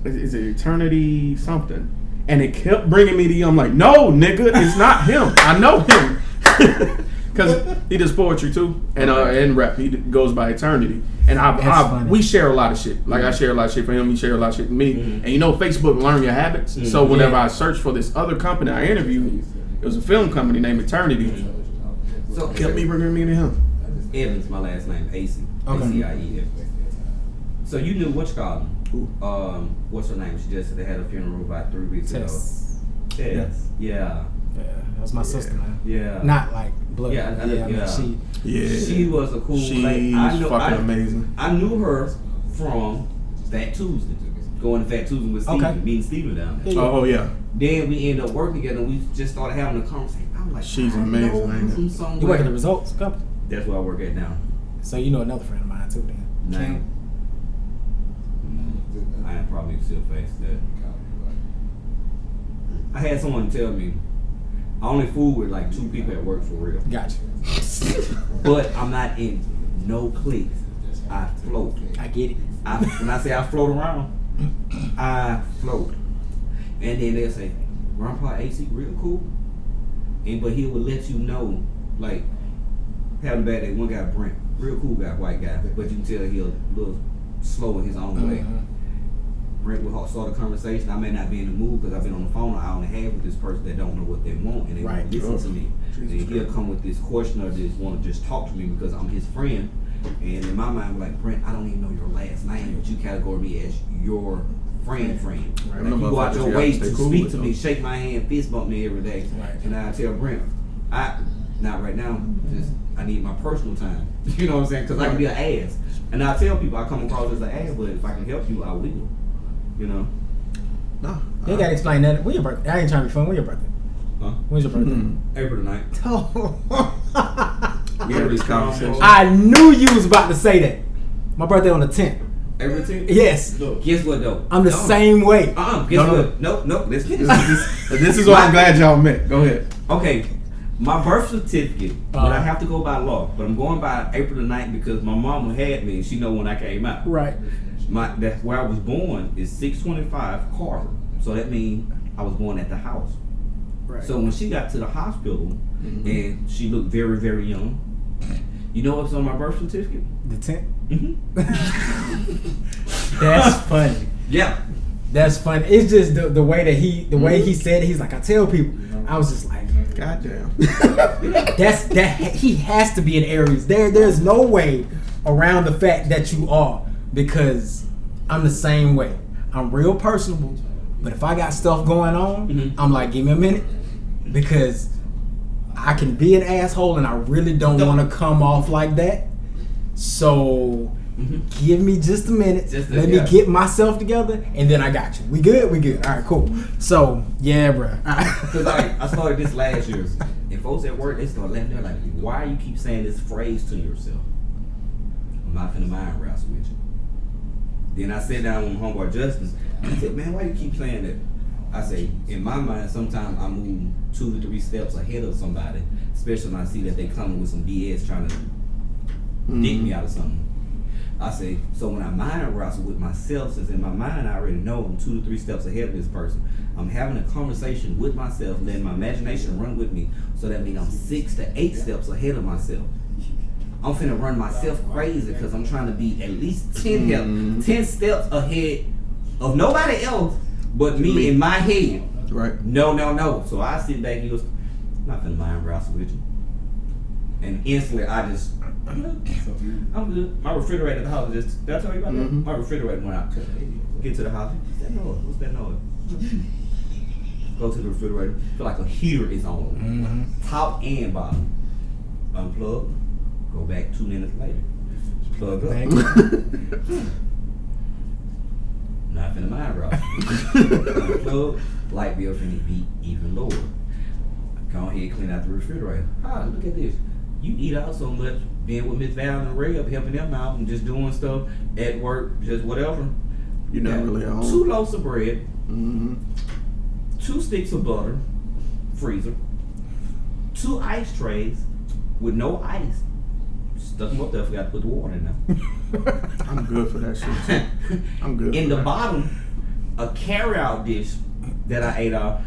is it Eterniti something, and it kept bringing me to. I'm like, no, nigga, it's not him. I know him because he does poetry too, and rap. He goes by Eterniti, and we share a lot of shit. Like I share a lot of shit for him. He share a lot of shit for me. And you know, Facebook learn your habits. So whenever I searched for this other company I interviewed, it was a film company named Eterniti. So Kept me bringing me to him. Evans, my last name, AC. Okay. ACIE. So you knew what you called him. What's her name? She just they had a funeral about 3 weeks Tess. ago. Tess. Yeah. Yeah, that was my sister, man. Yeah. Not like blood. Yeah, I mean, Yeah. She was a cool lady. She's fucking amazing. I knew her from Fat Tuesday. Going to Fat Tuesday with Steven, Okay. meeting Steven down there. Oh yeah. Then we ended up working together and we just started having a conversation. I'm like, She's I amazing, know her ain't it? from somewhere. You work at the Results Company, That's where I work at now. so you know another friend of mine too. Then Name. I am probably still face that. I had someone tell me I only fool with like 2 people at work for real. Gotcha. But I'm not in no cliques. I float. I get it. When I say I float around, I float. And then they'll say, Grandpa AC real cool. But he would let you know, like, having bad day, one guy, Brent, real cool guy, white guy, but you can tell he a little slow in his own way. Brent will start a conversation. I may not be in the mood because I've been on the phone an hour and a half with this person that don't know what they want and they won't listen to me. And he'll come with this question or just want to just talk to me because I'm his friend. And in my mind, I'm like, Brent, I don't even know your last name, but you categorize me as your friend. Right. Like, you go out your way to Cool speak with to me, shake my hand, fist bump me every day. Right. And I tell Brent, not right now, just I need my personal time. You know what I'm saying? Because I can be an ass. And I tell people I come across as an ass, but if I can help you, I will. You know? No. You ain't gotta explain that. When your birthday? I ain't trying to be fun. When your birthday? Huh? When's your birthday? April the 9th. Oh. We had this conversation. I knew you was about to say that. My birthday on the 10th. April 10th? Yes. Guess what though? I'm the same way. Guess No. what? No. Let's finish this. This is what I'm glad y'all met. Go ahead. Okay. My birth certificate, but I have to go by law. But I'm going by April the 9th because my mama had me and she know when I came out. Right. That's where I was born is 625 Carter. So that means I was born at the house. Right. So when she got to the hospital and she looked very, very young, you know what's on my birth certificate? The 10th. Mm-hmm. That's funny. Yeah. That's funny. It's just the way that way he said it, he's like, I tell people. I was just like, Goddamn. he has to be in Aries. There's no way around the fact that you are, because I'm the same way. I'm real personable, but if I got stuff going on, I'm like, give me a minute, because I can be an asshole and I really don't want to come off like that. So give me just a minute. Let me get myself together, and then I got you. We good? All right, cool. So yeah, bro. Because I started this last year, and folks at work, they start laughing. They're like, why you keep saying this phrase to yourself? I'm not finna mind wrestle with you. Then I sat down with my homeboy Justin. I said, man, why you keep saying that? I say, in my mind, sometimes I move 2 to 3 steps ahead of somebody, especially when I see that they coming with some BS trying to dig me out of something. I say, so when I mind wrestle with myself, since in my mind I already know I'm 2 to 3 steps ahead of this person, I'm having a conversation with myself, letting my imagination run with me, so that means I'm 6 to 8 steps ahead of myself. I'm finna run myself crazy because I'm trying to be at least 10 steps ahead of nobody else but me in my head. Right. No. So I sit back and he goes, I'm not finna mind wrestle with you. And instantly I just I'm good. My refrigerator at the house just. Did I tell you about that? My refrigerator went out. Get to the house. What's that noise? What's that noise? Go to the refrigerator. Feel like a heater is on. Top and bottom. Unplug. Go back 2 minutes later. Plug up. Not finna mind, bro. Unplug. Light bill finna be even lower. Go ahead, clean out the refrigerator. Look at this. You eat out so much, being with Miss Val and Ray up, helping them out and just doing stuff at work, just whatever. You're not really at home. 2 loaves of bread, 2 sticks of butter, freezer, 2 ice trays with no ice. Stuck them up there, forgot to put the water in there. I'm good for that shit too. I'm good. In for the that. bottom, a carry-out dish that I ate off,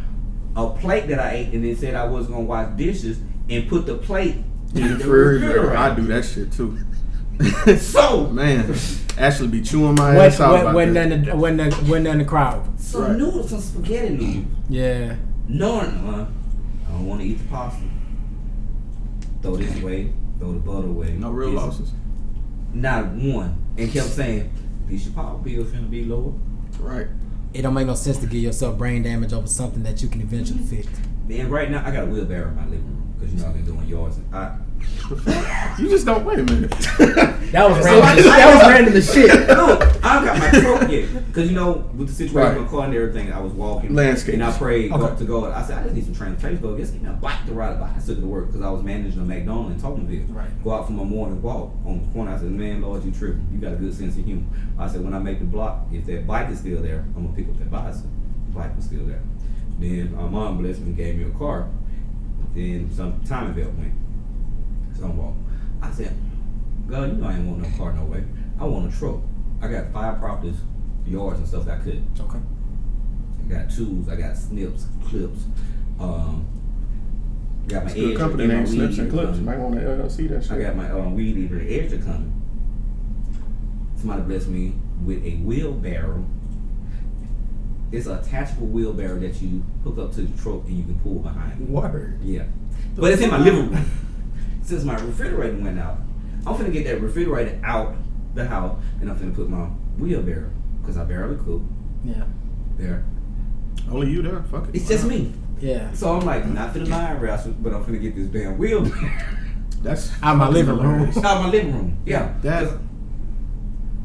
a plate that I ate and then said I was gonna wash dishes and put the plate in the refrigerator. I do that shit too. So man, Ashley be chewing my ass out about when that. in the crowd. some noodles, some spaghetti noodles. Yeah. No, I don't want to eat the pasta. Throw this away, throw the butter away. No real losses. Not one. And kept saying, these your power bills finna be lower. Right. It don't make no sense to give yourself brain damage over something that you can eventually fix. And right now, I got a wheelbarrow in my living room because I've been doing yards. You just don't wait a minute. That was random. That was random as shit. No, I don't got my truck yet because with the situation with my car and everything, I was walking landscape, and I prayed to go. I said I just need some transportation. Go get me a bike to ride a bicycle to work because I was managing a McDonald's in Tocqueville. Right. Go out for my morning walk on the corner. I said, man, Lord, you tripping. You got a good sense of humor. I said, when I make the block, if that bike is still there, I'm gonna pick up that bicycle. The bike was still there. Then my mom blessed me and gave me a car. Then some timing belt went. So I'm walking. I said, God, you know I ain't want no car no way. I want a truck. I got 5 properties, yards and stuff that I could. Okay. I got tools, I got snips, clips. Got my edge. Good company name, Snips and Clips. You might want to see that shit. I got my weed eater edge coming. Somebody blessed me with a wheelbarrow. It's an attachable wheelbarrow that you hook up to the truck and you can pull behind it. Word. Yeah. But it's in my living room. Since my refrigerator went out, I'm finna get that refrigerator out the house and I'm finna put my wheelbarrow because I barely cook. Yeah. There. Only you there. Fuck it. It's just me. Yeah. So I'm like, not finna mind wrestle, but I'm finna get this damn wheelbarrow. That's out my living room. Out my living room. Yeah.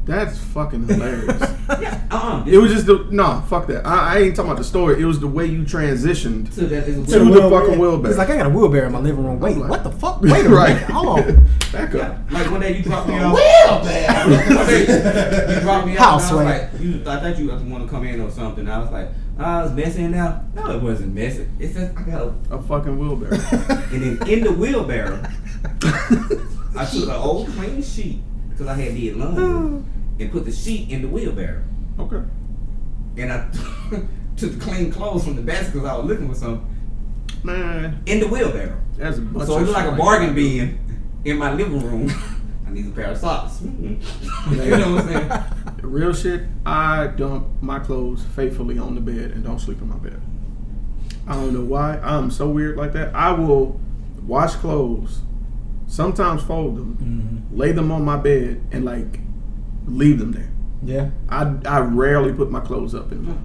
That's fucking hilarious. Yeah. It was just fuck that. I ain't talking about the story. It was the way you transitioned to the fucking wheelbarrow. It's like I got a wheelbarrow in my living room. Wait, what the fuck? Wait a minute. Hold on. Back up. Yeah. Like one day you dropped me off. Wheelbarrow. You dropped me off. House I thought you want to come in or something. I was like, I was messing now. No, it wasn't messing. It's just I got a fucking wheelbarrow. And then in the wheelbarrow, I took an old clean sheet because I had did laundry. And put the sheet in the wheelbarrow. Okay. And I took the clean clothes from the basket because I was looking for something. Man. In the wheelbarrow. That's a bunch so it looked like a bargain bin in my living room. I need a pair of socks. You know what I'm saying? Real shit, I dump my clothes faithfully on the bed and don't sleep in my bed. I don't know why. I'm so weird like that. I will wash clothes, sometimes fold them, lay them on my bed, and leave them there. Yeah. I rarely put my clothes up in there.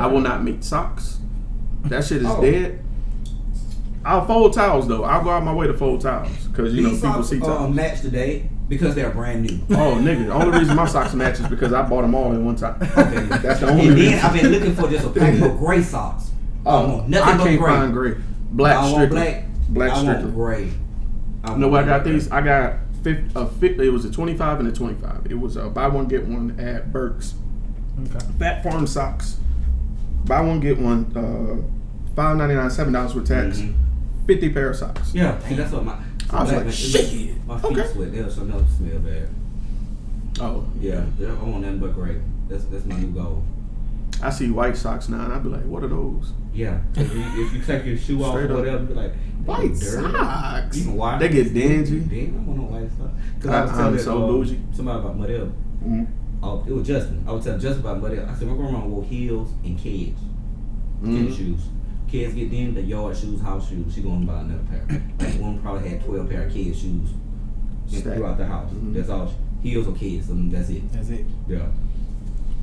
I will not make socks. That shit is dead. I'll fold towels though. I'll go out my way to fold towels because people see towels. Match today because they're brand new. Oh nigga, the only reason my socks match is because I bought them all in one time. Okay. That's the only reason. And then I've been looking for just a pack of gray socks. Nothing I but can't gray. find gray. Black strictly. Black I strictly. want gray. You know what I got these? I got it was a 25 and a 25. It was a buy one get one at Burke's. Okay. Fat Farm socks. Buy one get one. $5.99, $7 with tax. 50 pair of socks. Yeah, see, that's what I was like, shit. My feet sweat. They'll so never smell bad. Oh yeah. I want nothing but gray. That's my new goal. I see white socks now, and I be like, what are those? Yeah. If you take your shoe off or whatever, you be like, white socks. Even white. They get dingy. Damn, I want no white socks. Because I was telling bougie. Somebody about Mudell. It was Justin. I was telling Justin about Mudell. I said, my grandma wore heels and kids. Kid shoes. Kids get in the yard shoes, house shoes. She going to buy another pair. Like one probably had 12 pair of kids shoes throughout the house. That's all. Heels or kids. That's it. That's it. Yeah.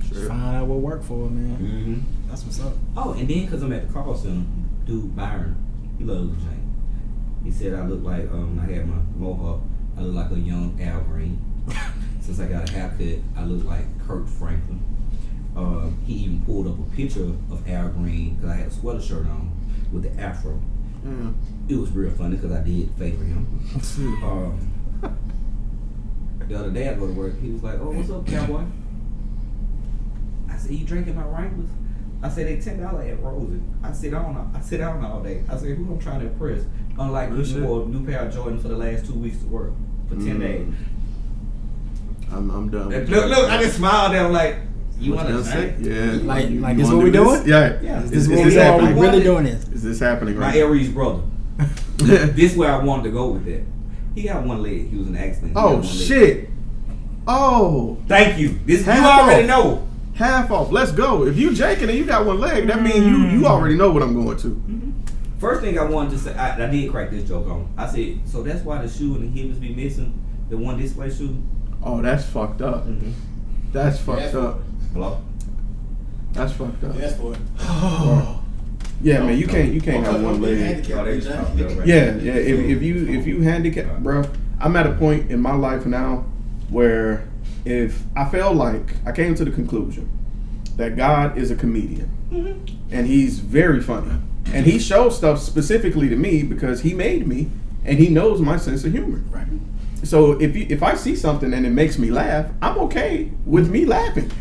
Just find out what worked for her, man. Mm-hmm. That's what's up. Oh, and then because I'm at the call center, dude Byron, he loves the chain. He said I look like I had my mohawk. I look like a young Al Green. Since I got a haircut, I look like Kurt Franklin. He even pulled up a picture of Al Green because I had a sweater shirt on with the afro. It was real funny because I did favor him. The other day I go to work, he was like, "Oh, what's up, cowboy?" I said, "You drinking my Wranglers?" I said, "They $10 at Rosen." I sit down all day. I said, "Who I'm trying to impress?" Unlike you wore a new pair of Jordan for the last 2 weeks to work for 10 days. I'm done. Look, I just smiled at him like, "You want to drink?" Yeah. Like you this wanna what we do doing? Yeah. Is this what we doing? Are we really doing this? Is this happening My right Aries brother. This is where I wanted to go with that. He got one leg. He was in an accident. He got Oh, one leg. shit. Oh. Thank you. This you Half already off. know. Half off. Let's go. If you janking and you got one leg, that means you already know what I'm going to. First thing I wanted to say, I did crack this joke on. I said, so that's why the shoe and the hips be missing, the one display shoe. Oh, that's fucked up. That's fucked up. Hello? That's fucked up. That's for it. Yeah, man, you can't have one leg. Oh, they just popped up right Yeah, now. yeah. If you handicap, bro, I'm at a point in my life now where if I feel like I came to the conclusion that God is a comedian and he's very funny and he shows stuff specifically to me because he made me and he knows my sense of humor. Right. So if I see something and it makes me laugh, I'm okay with me laughing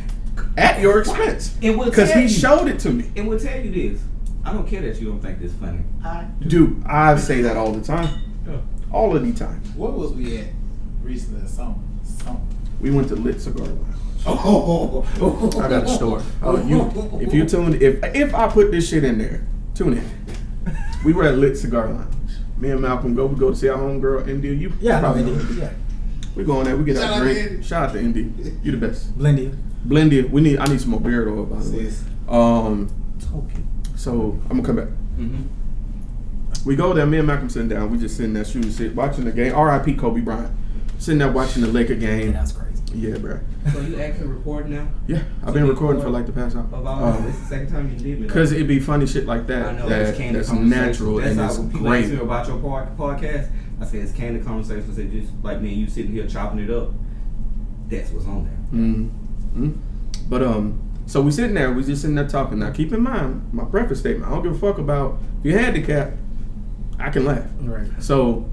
at your expense It will because tell he you. showed it to me. And we'll tell you this. I don't care that you don't think this funny. Dude, I say that all the time. All of the time. What was we at recently? Something. We went to Lit Cigar Lounge. Oh. I got a story. If you tune, if I put this shit in there, tune in. We were at Lit Cigar Lounge. Me and Malcolm we go to see our homegirl India. You Yeah, no, probably know Indy. her. Yeah. We go in there. We get Shout our out to drink. Indy. Shout out to Indy. You the best. Blendy. Blendy. I need some more beard oil, by the way. Sis. So I'm gonna come back. We go there. Me and Malcolm sitting down. We just sitting there shooting shit, watching the game. R.I.P. Kobe Bryant. Sitting there watching the Laker Yeah, game. that's crazy. Yeah, bro. So you actually recording now? Yeah, I've been recording for like the past hour. This is the second time you did me. Because it'd be funny shit like I that. know it's candid That's conversation. natural That's and how it's when people great. ask me about your podcast. I say it's candid conversation. I say just like me and you sitting here chopping it up. That's what's on there. But so we sitting there, we just sitting there talking. Now keep in mind my preface statement. I don't give a fuck about if you're handicapped. I can laugh. Right. So,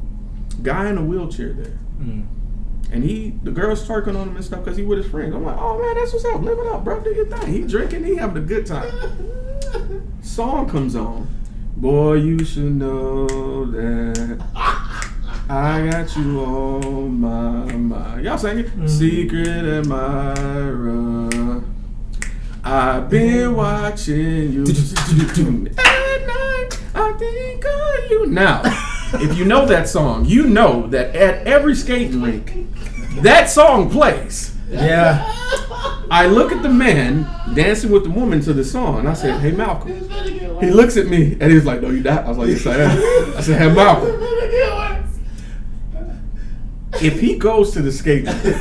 guy in a wheelchair there, and the girl's twerking on him and stuff because he with his friends. I'm like, oh man, that's what's up. Live it up, bro. Do your thing. He drinking. He having a good time. Song comes on. Boy, you should know that I got you on my mind. Y'all singing? Secret admirer. I've been watching you at night. I think of you. Now, if you know that song, you know that at every skating rink, that song plays. Yeah. I look at the man dancing with the woman to the song, and I said, "Hey, Malcolm." He looks at me, and he's like, "No, you not." I was like, "Yes, I am." I said, "Hey, Malcolm." If he goes to the skating rink,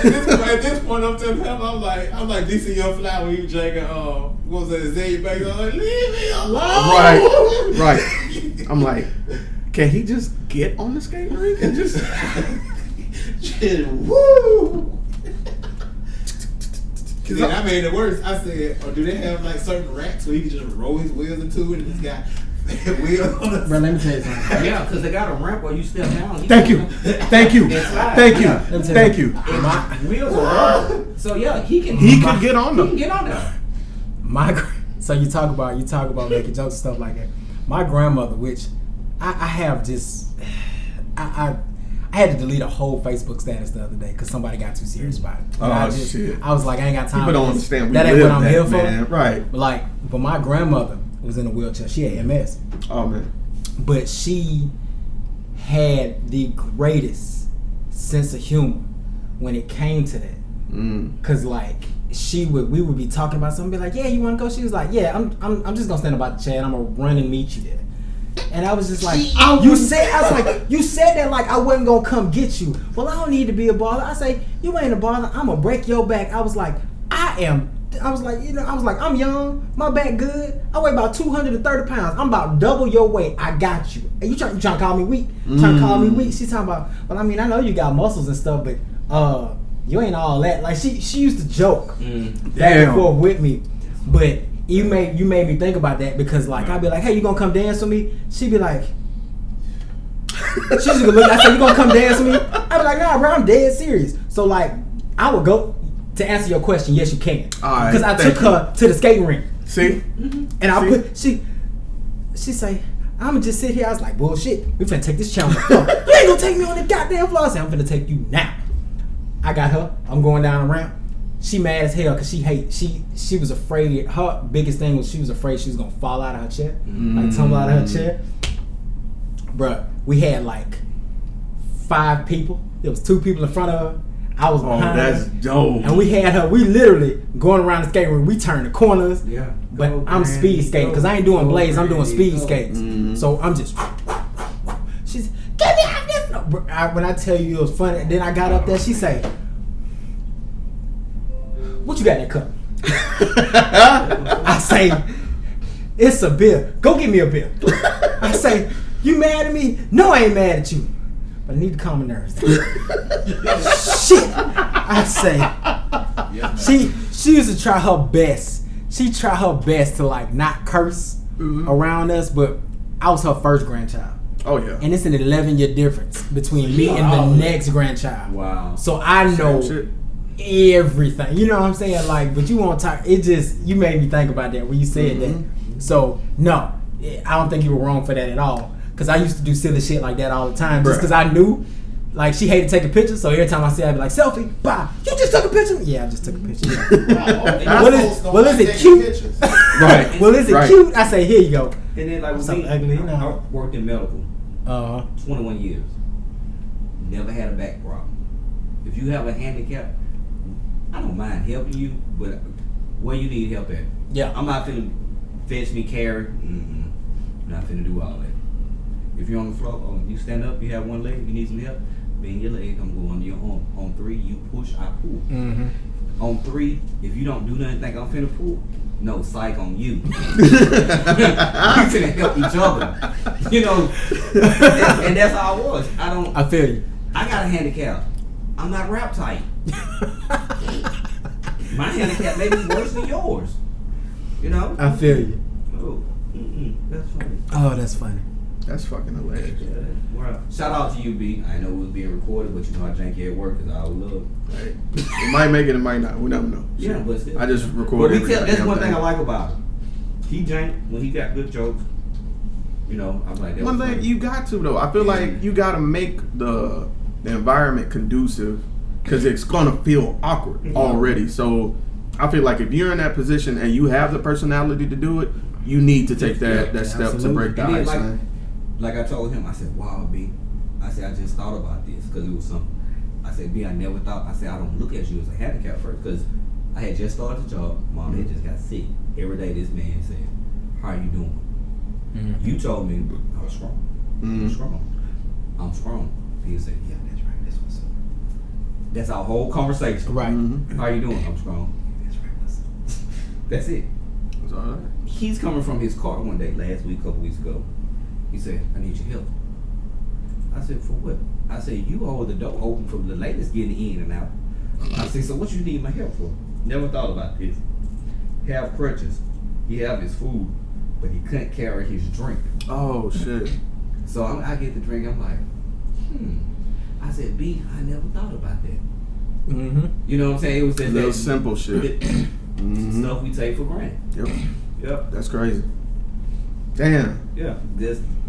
At this point, I'm telling him, I'm like DC Young Fly when he was drinking, what was that, Zay back? I'm like, leave me alone. right. I'm like, can he just get on the skating rink and just? Woo! Cause then I made it worse. I said, or do they have like certain racks where he can just roll his wheels into it and he's got wheels on the Bro, let me tell you something. Yeah, because they got a ramp where you step down. Thank you. Thank you. Wheels are rubber. So yeah, he can. He could get on He can them. get on there. So you talk about making jokes and stuff like that. My grandmother, which I have just I had to delete a whole Facebook status the other day because somebody got too serious about it. Oh, shit. I was like, I ain't got time. People for don't this. understand. That ain't what I'm here for. Man. Right. But my grandmother was in a wheelchair. She had MS. Oh man. But she had the greatest sense of humor when it came to that. Cause like we would be talking about something, be like, yeah, you want to go? She was like, yeah, I'm just gonna stand about the chair and I'm gonna run and meet you there. And I was just like, you said that like I wasn't gonna come get you. Well, I don't need to be a baller. I say, you ain't a baller. I'm gonna break your back. I was like, I'm young. My back good. I weigh about 230 pounds. I'm about double your weight. I got you. And you trying to call me weak? Trying to call me weak? She's talking about, well, I mean, I know you got muscles and stuff, but you ain't all that. Like she used to joke back and forth with me, but you made me think about that because like I'd be like, hey, you gonna come dance with me? She'd be like, she's just gonna look. I said, you gonna come dance with me? I'd be like, nah, bro, I'm dead serious. So like, I would go to answer your question. Yes, you can, because I took her to the skating rink. See, and I put she say, I'ma just sit here. I was like, bullshit. We finna take this challenge. You ain't gonna take me on the goddamn floor. I said, I'm finna take you now. I got her. I'm going down the ramp. She mad as hell because she was afraid. Her biggest thing was she was afraid she was gonna fall out of her chair, like tumble out of her chair. Bruh, we had like 5 people. There was 2 people in front of her. I was behind her. That's dope. And we had her. We literally going around the skating room. We turned the corners. Yeah. But I'm speed skating because I ain't doing blades. I'm doing speed skates. So I'm just. She's get me out this. When I tell you it was funny, then I got up there. She say, what you got in that cup? I say, it's a beer. Go get me a beer. I say, you mad at me? No, I ain't mad at you. But I need to calm my nerves. Shit. I say, she used to try her best. She tried her best to like not curse around us, but I was her first grandchild. Oh yeah. And it's an 11-year difference between me and the next grandchild. Wow. So I know everything. You know what I'm saying? Like, but you won't talk. It just, you made me think about that when you said that. So, no, I don't think you were wrong for that at all. Because I used to do silly shit like that all the time. Just because I knew, like, she hated taking pictures. So every time I see her, I'd be like, selfie, bye. You just took a picture? Yeah, I just took a picture. Well, is it cute? Right. Well, is it cute? I say, here you go. And then like Something ugly, you know. I worked in medical 21 years. Never had a back problem. If you have a handicap, I don't mind helping you, but where you need help at. Yeah. I'm not finna fetch me, carry. I'm not finna do all that. If you're on the floor, you stand up, you have one leg, you need some help, bend your leg, I'm going to your arm. On 3, you push, I pull. On 3, if you don't do nothing, think I'm finna pull, no, psych on you. We finna help each other. You know, and that's how I was. I feel you. I got a handicap. I'm not rap tight. My handicap may be worse than yours. You know? I feel you. Oh, that's funny. Oh, that's funny. That's fucking hilarious. Yeah, wow. Shout out to you, B. I know it was being recorded, but you know I jank you at work because I love. Right. It might make it, it might not. We never know. Yeah, but still. I just But record. that's one thing I like about him. He jank when he got good jokes. You know, I'm like that. One thing you got to though, I feel like you got to make the environment conducive because it's gonna feel awkward already. So I feel like if you're in that position and you have the personality to do it, you need to take that step to break the ice. Like I told him, I said, wow, B. I said, I just thought about this because it was something. I said, B, I never thought. I said, I don't look at you as a handicap first because I had just started the job. Mom had just got sick. Every day this man said, how are you doing? You told me I was strong. I'm strong. I'm strong. He said, yeah, that's right. That's what's up. That's our whole conversation. Right. How are you doing? I'm strong. That's right. What's up? That's it. That's all right. He's coming from his car one day last week, a couple weeks ago. He said, I need your help. I said, for what? I said, you hold the door open for the ladies getting in and out. I said, so what you need my help for? Never thought about this. Have crutches. He have his food, but he couldn't carry his drink. Oh, shit. So I get the drink, I'm like, I said, B, I never thought about that. You know what I'm saying? It was that little simple shit. Stuff we take for granted. Yep. That's crazy. Damn. Yeah.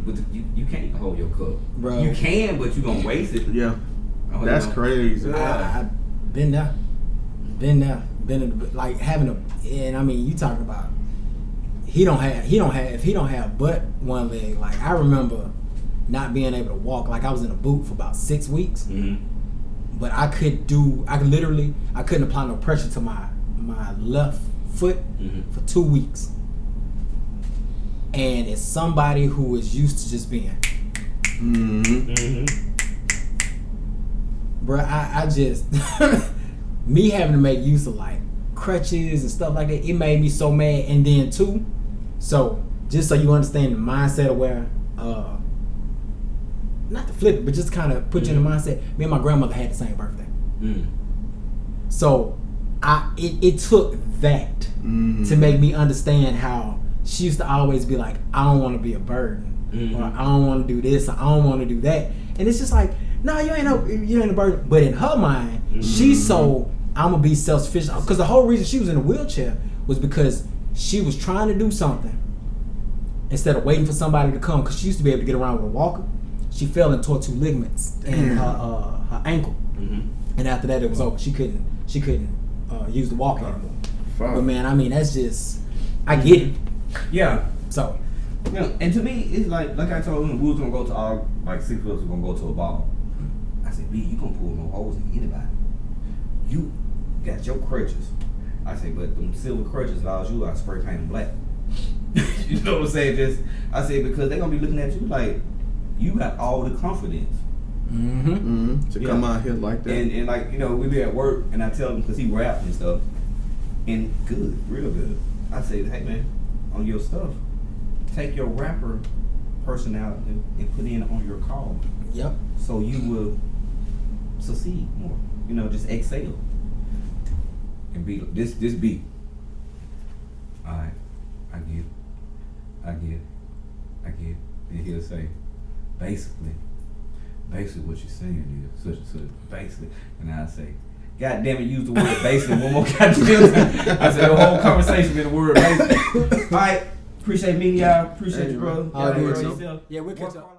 But you can't hold your cup. Bro. You can, but you gonna waste it. Yeah. That's crazy. I've been there. Been like having and I mean, you talking about if he don't have but one leg. Like I remember not being able to walk. Like I was in a boot for about 6 weeks. But I couldn't apply no pressure to my left foot for 2 weeks. and it's somebody who is used to just being. Bruh, I just me having to make use of like crutches and stuff like that, it made me so mad. And then too, so just so you understand the mindset of where not to flip it, but just kind of put you in the mindset. Me and my grandmother had the same birthday. So it took that to make me understand how she used to always be like, I don't want to be a burden, or I don't want to do this, or I don't want to do that. And it's just like, no, you ain't a burden. But in her mind, she's so, I'm gonna be self-sufficient. Because the whole reason she was in a wheelchair was because she was trying to do something instead of waiting for somebody to come. Because she used to be able to get around with a walker. She fell and tore 2 ligaments in her ankle, and after that it was over. She couldn't use the walker anymore. But man, I mean, that's just, I get it. Yeah. So, and to me, it's like I told him, we was gonna go to all, like 6 of us were gonna go to a ball. I said, B, you gonna pull no holes in anybody. You got your crutches. I said, but them silver crutches allows you, I spray paint them black. You know what I'm saying? I said, because they gonna be looking at you like you got all the confidence. To come out here like that. And like, we be at work and I tell him, because he raps and stuff, and good, real good. I say, hey man, on your stuff, take your rapper personality and put in on your call. Yep. So you will succeed more. Just excel. And be this beat. Alright, I get. And he'll say, basically what you're saying is such and such. Basically. And I'll say, God damn it, use the word basically one more goddamn time. I said the whole conversation been the word basically. Alright, appreciate meeting y'all. Appreciate you, brother. All good, yourself. Yeah, we'll catch up.